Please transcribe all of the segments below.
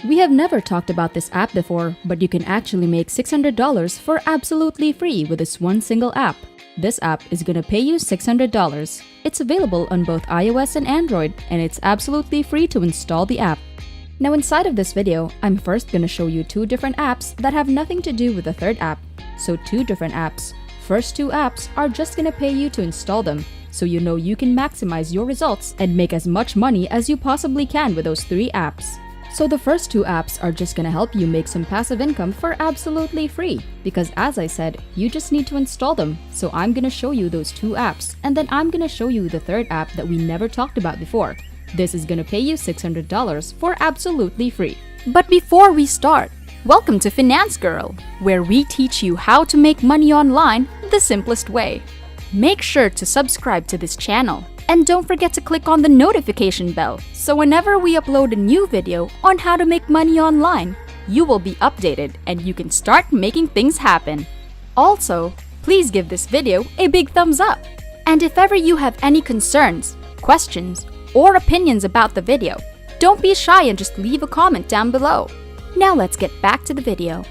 We have never talked about this app before, but you can actually make $600 for absolutely free with this one single app. This app is gonna pay you $600. It's available on both iOS and Android, and it's absolutely free to install the app. Now inside of this video, I'm first gonna show you two different apps that have nothing to do with the third app. So two different apps. First two apps are just gonna pay you to install them, so you know you can maximize your results and make as much money as you possibly can with those three apps. So the first two apps are just gonna help you make some passive income for absolutely free, because as I said, you just need to install them. So I'm gonna show you those two apps, and then I'm gonna show you the third app that we never talked about before. This is gonna pay you $600 for absolutely free. But before we start, welcome to Finance Girl, where we teach you how to make money online the simplest way. Make sure to subscribe to this channel. And don't forget to click on the notification bell, so whenever we upload a new video on how to make money online, you will be updated and you can start making things happen. Also, please give this video a big thumbs up. And if ever you have any concerns, questions, or opinions about the video, don't be shy and just leave a comment down below. Now let's get back to the video.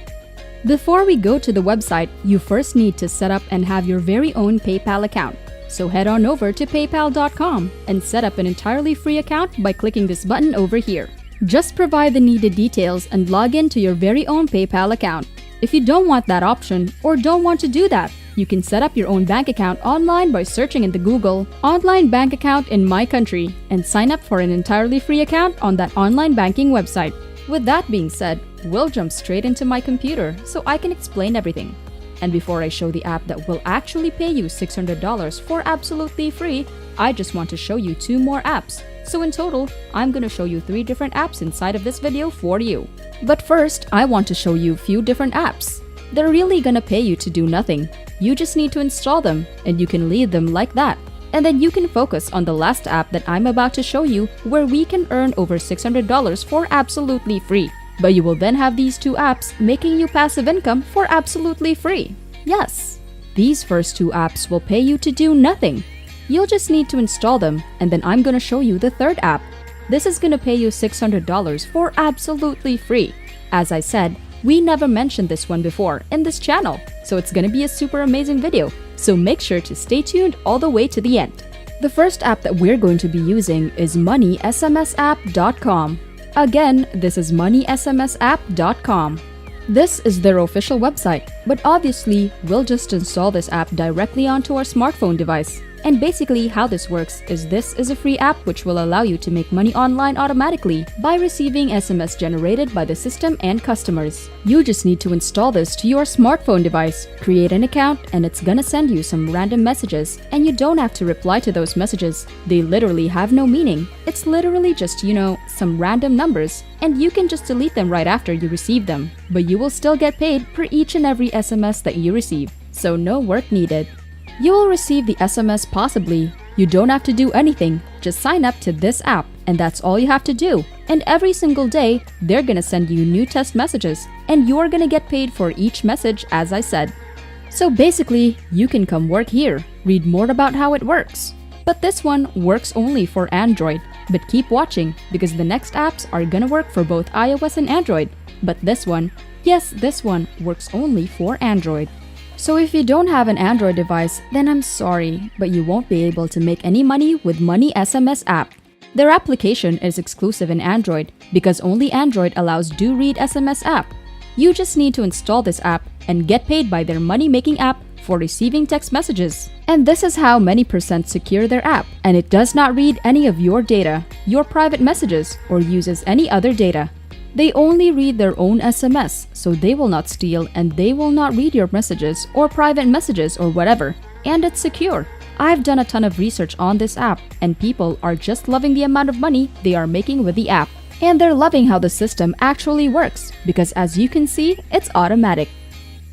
Before we go to the website, you first need to set up and have your very own PayPal account. So head on over to paypal.com and set up an entirely free account by clicking this button over here. Just provide the needed details and log in to your very own PayPal account. If you don't want that option or don't want to do that, you can set up your own bank account online by searching in the Google online bank account in my country and sign up for an entirely free account on that online banking website. With that being said, we'll jump straight into my computer so I can explain everything. And before I show the app that will actually pay you $600 for absolutely free, I just want to show you two more apps. So in total, I'm gonna show you three different apps inside of this video for you. But first, I want to show you a few different apps. They're really gonna pay you to do nothing. You just need to install them, and you can leave them like that. And then you can focus on the last app that I'm about to show you, where we can earn over $600 for absolutely free. But you will then have these two apps making you passive income for absolutely free. Yes, these first two apps will pay you to do nothing. You'll just need to install them, and then I'm gonna show you the third app. This is gonna pay you $600 for absolutely free. As I said, we never mentioned this one before in this channel, so it's gonna be a super amazing video. So make sure to stay tuned all the way to the end. The first app that we're going to be using is moneysmsapp.com. Again, this is moneysmsapp.com. This is their official website, but obviously, we'll just install this app directly onto our smartphone device. And basically how this works is this is a free app which will allow you to make money online automatically by receiving SMS generated by the system and customers. You just need to install this to your smartphone device, create an account, and it's gonna send you some random messages, and you don't have to reply to those messages. They literally have no meaning. It's literally just, some random numbers, and you can just delete them right after you receive them. But you will still get paid per each and every SMS that you receive, so no work needed. You will receive the SMS possibly. You don't have to do anything, just sign up to this app, and that's all you have to do. And every single day, they're gonna send you new test messages, and you're gonna get paid for each message, as I said. So basically, you can come work here, read more about how it works. But this one works only for Android. But keep watching, because the next apps are gonna work for both iOS and Android. But this one, yes, this one works only for Android. So if you don't have an Android device, then I'm sorry, but you won't be able to make any money with Money SMS app. Their application is exclusive in Android because only Android allows Do Read SMS app. You just need to install this app and get paid by their money-making app for receiving text messages. And this is how many percent secure their app, and it does not read any of your data, your private messages, or uses any other data. They only read their own SMS, so they will not steal and they will not read your messages or private messages or whatever. And it's secure. I've done a ton of research on this app, and people are just loving the amount of money they are making with the app. And they're loving how the system actually works, because as you can see, it's automatic.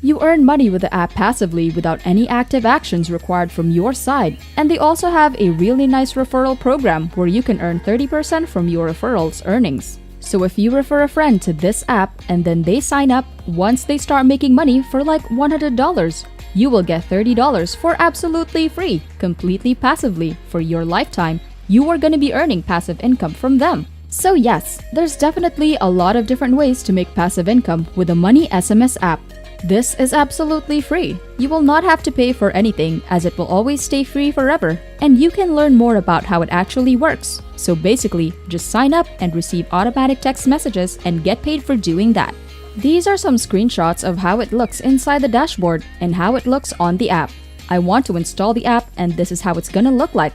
You earn money with the app passively without any active actions required from your side. And they also have a really nice referral program where you can earn 30% from your referrals earnings. So if you refer a friend to this app and then they sign up, once they start making money for like $100, you will get $30 for absolutely free, completely passively for your lifetime. You are going to be earning passive income from them. So yes, there's definitely a lot of different ways to make passive income with the Money SMS app. This is absolutely free. You will not have to pay for anything as it will always stay free forever, and you can learn more about how it actually works. So basically, just sign up and receive automatic text messages and get paid for doing that. These are some screenshots of how it looks inside the dashboard and how it looks on the app. I want to install the app and this is how it's gonna look like.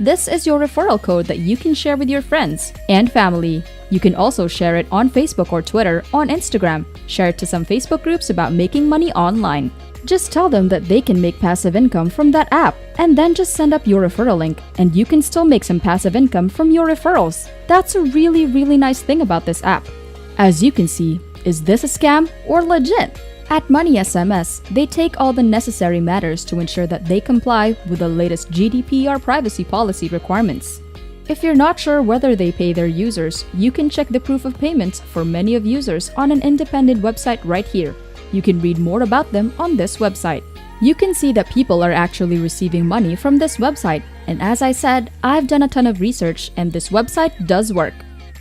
This is your referral code that you can share with your friends and family. You can also share it on Facebook or Twitter, on Instagram. Share it to some Facebook groups about making money online. Just tell them that they can make passive income from that app, and then just send up your referral link, and you can still make some passive income from your referrals. That's a really nice thing about this app. As you can see, is this a scam or legit? At Money SMS, they take all the necessary matters to ensure that they comply with the latest GDPR privacy policy requirements. If you're not sure whether they pay their users, you can check the proof of payments for many of users on an independent website right here. You can read more about them on this website. You can see that people are actually receiving money from this website, and as I said, I've done a ton of research and this website does work.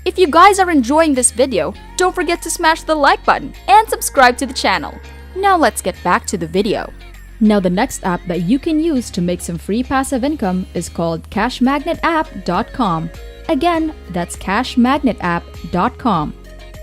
If you guys are enjoying this video, don't forget to smash the like button and subscribe to the channel. Now let's get back to the video. Now the next app that you can use to make some free passive income is called cashmagnetapp.com. Again, that's cashmagnetapp.com.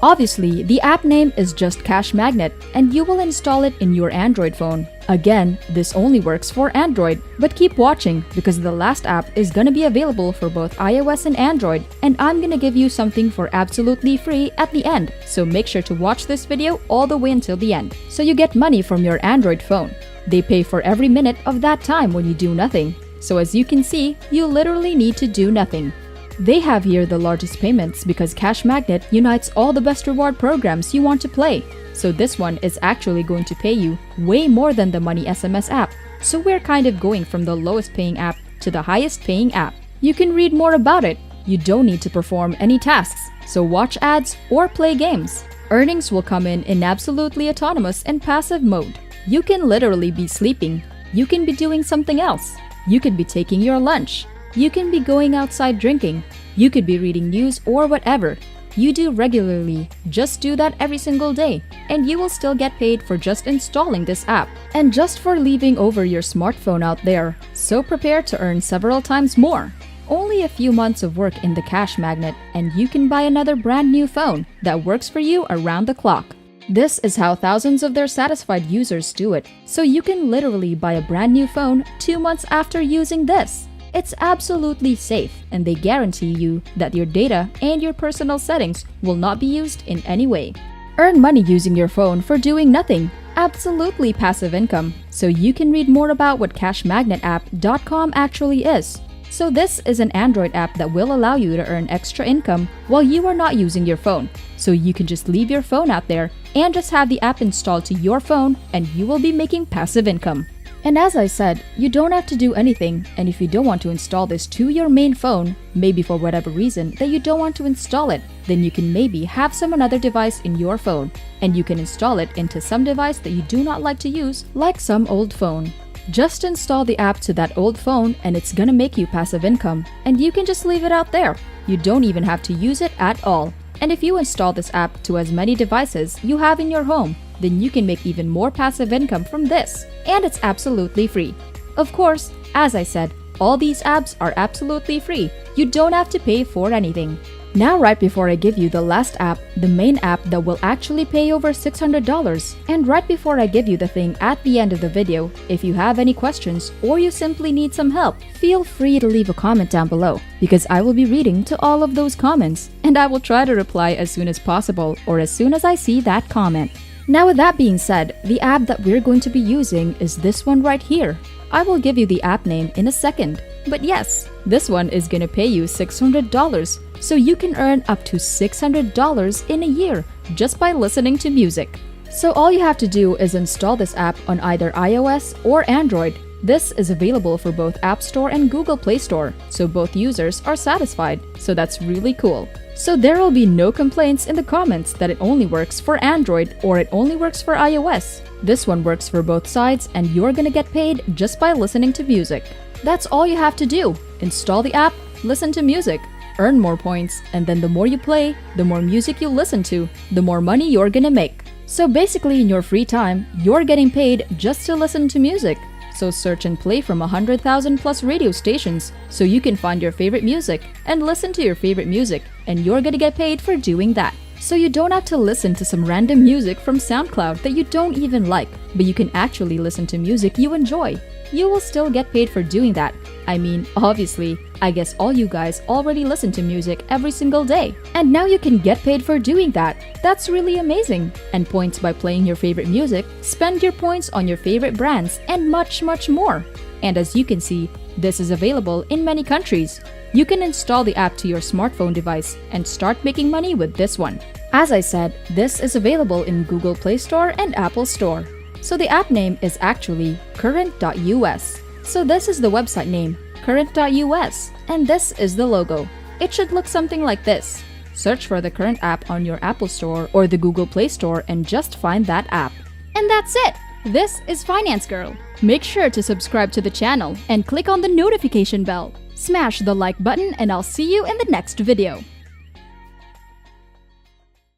Obviously, the app name is just Cash Magnet and you will install it in your Android phone. Again, this only works for Android, but keep watching because the last app is gonna be available for both iOS and Android, and I'm gonna give you something for absolutely free at the end, so make sure to watch this video all the way until the end, so you get money from your Android phone. They pay for every minute of that time when you do nothing, so as you can see, you literally need to do nothing. They have here the largest payments because Cash Magnet unites all the best reward programs you want to play. So this one is actually going to pay you way more than the Money SMS app. So we're kind of going from the lowest paying app to the highest paying app. You can read more about it. You don't need to perform any tasks, so watch ads or play games. Earnings will come in absolutely autonomous and passive mode. You can literally be sleeping. You can be doing something else. You could be taking your lunch. You can be going outside drinking. You could be reading news or whatever you do regularly. Just do that every single day, and you will still get paid for just installing this app and just for leaving over your smartphone out there. So prepare to earn several times more. Only a few months of work in the Cash Magnet, and you can buy another brand new phone that works for you around the clock. This is how thousands of their satisfied users do it. So you can literally buy a brand new phone 2 months after using this. It's absolutely safe, and they guarantee you that your data and your personal settings will not be used in any way. Earn money using your phone for doing nothing. Absolutely passive income. So you can read more about what cashmagnetapp.com actually is. So this is an Android app that will allow you to earn extra income while you are not using your phone. So you can just leave your phone out there and just have the app installed to your phone and you will be making passive income. And as I said, you don't have to do anything, and if you don't want to install this to your main phone, maybe for whatever reason that you don't want to install it, then you can maybe have some another device in your phone, and you can install it into some device that you do not like to use, like some old phone. Just install the app to that old phone and it's gonna make you passive income, and you can just leave it out there. You don't even have to use it at all. And if you install this app to as many devices you have in your home, then you can make even more passive income from this, and it's absolutely free. Of course, as I said, all these apps are absolutely free. You don't have to pay for anything. Now, right before I give you the last app, the main app that will actually pay over $600, and right before I give you the thing at the end of the video, if you have any questions or you simply need some help, feel free to leave a comment down below because I will be reading to all of those comments, and I will try to reply as soon as possible or as soon as I see that comment. Now with that being said, the app that we're going to be using is this one right here. I will give you the app name in a second. But yes, this one is gonna pay you $600, so you can earn up to $600 in a year just by listening to music. So all you have to do is install this app on either iOS or Android. This is available for both App Store and Google Play Store, so both users are satisfied, so that's really cool. So there will be no complaints in the comments that it only works for Android or it only works for iOS. This one works for both sides and you're gonna get paid just by listening to music. That's all you have to do. Install the app, listen to music. earn more points, and then the more you play, the more music you listen to, the more money you're gonna make. So basically, in your free time, you're getting paid just to listen to music. So search and play from 100,000 plus radio stations so you can find your favorite music and listen to your favorite music, and you're gonna get paid for doing that. So you don't have to listen to some random music from SoundCloud that you don't even like, but you can actually listen to music you enjoy. You will still get paid for doing that. I mean, obviously, I guess all you guys already listen to music every single day. And now you can get paid for doing that. That's really amazing. And points by playing your favorite music, spend your points on your favorite brands, and much, much more. And as you can see, this is available in many countries. You can install the app to your smartphone device and start making money with this one. As I said, this is available in Google Play Store and Apple Store. So the app name is actually current.us. So this is the website name, current.us, and this is the logo. It should look something like this. Search for the Current app on your Apple Store or the Google Play Store and just find that app. And that's it! This is Finance Girl. Make sure to subscribe to the channel and click on the notification bell. Smash the like button and I'll see you in the next video.